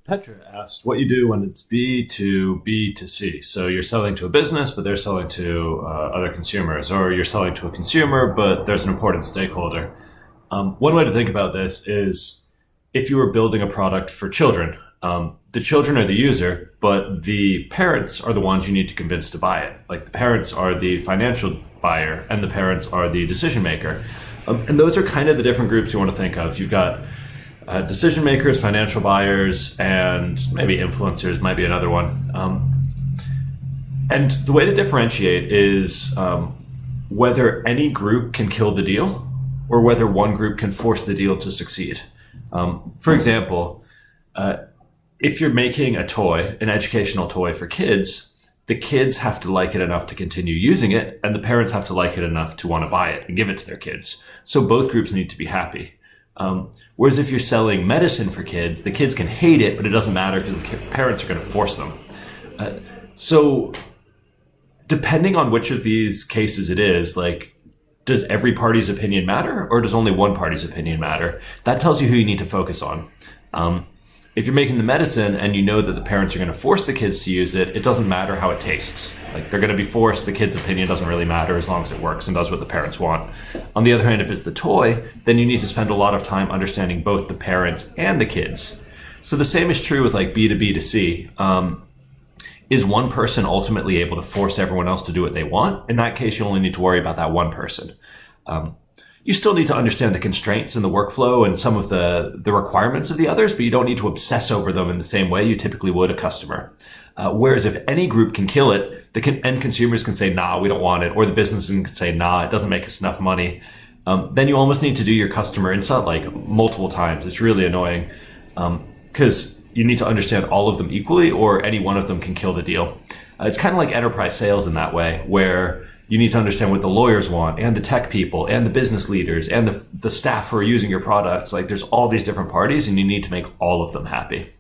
Petra asked what you do when it's B2B2C. So you're selling to a business, but they're selling to other consumers, or you're selling to a consumer, but there's an important stakeholder. One way to think about this is if you were building a product for children, the children are the user, but the parents are the ones you need to convince to buy it. Like the parents are the financial buyer and the parents are the decision maker. And those are kind of the different groups you want to think of. You've got decision makers, financial buyers, and maybe influencers might be another one. And the way to differentiate is whether any group can kill the deal or whether one group can force the deal to succeed. For example, if you're making a toy, an educational toy for kids, the kids have to like it enough to continue using it, and the parents have to like it enough to want to buy it and give it to their kids. So both groups need to be happy. Whereas if you're selling medicine for kids, the kids can hate it, but it doesn't matter because the parents are going to force them. So depending on which of these cases it is, like, does every party's opinion matter or does only one party's opinion matter? That tells you who you need to focus on. If you're making the medicine and you know that the parents are going to force the kids to use it, it doesn't matter how it tastes. Like they're going to be forced, the kid's opinion doesn't really matter as long as it works and does what the parents want. On the other hand, if it's the toy, then you need to spend a lot of time understanding both the parents and the kids. So the same is true with like B2B2C. Is one person ultimately able to force everyone else to do what they want? In that case, you only need to worry about that one person. You still need to understand the constraints and the workflow and some of the requirements of the others, but you don't need to obsess over them in the same way you typically would a customer. Whereas if any group can kill it, the end consumers can say, nah, we don't want it, or the businesses can say, nah, it doesn't make us enough money. Then you almost need to do your customer insult like multiple times. It's really annoying because you need to understand all of them equally or any one of them can kill the deal. It's kind of like enterprise sales in that way, where you need to understand what the lawyers want and the tech people and the business leaders and the staff who are using your products. Like there's all these different parties and you need to make all of them happy.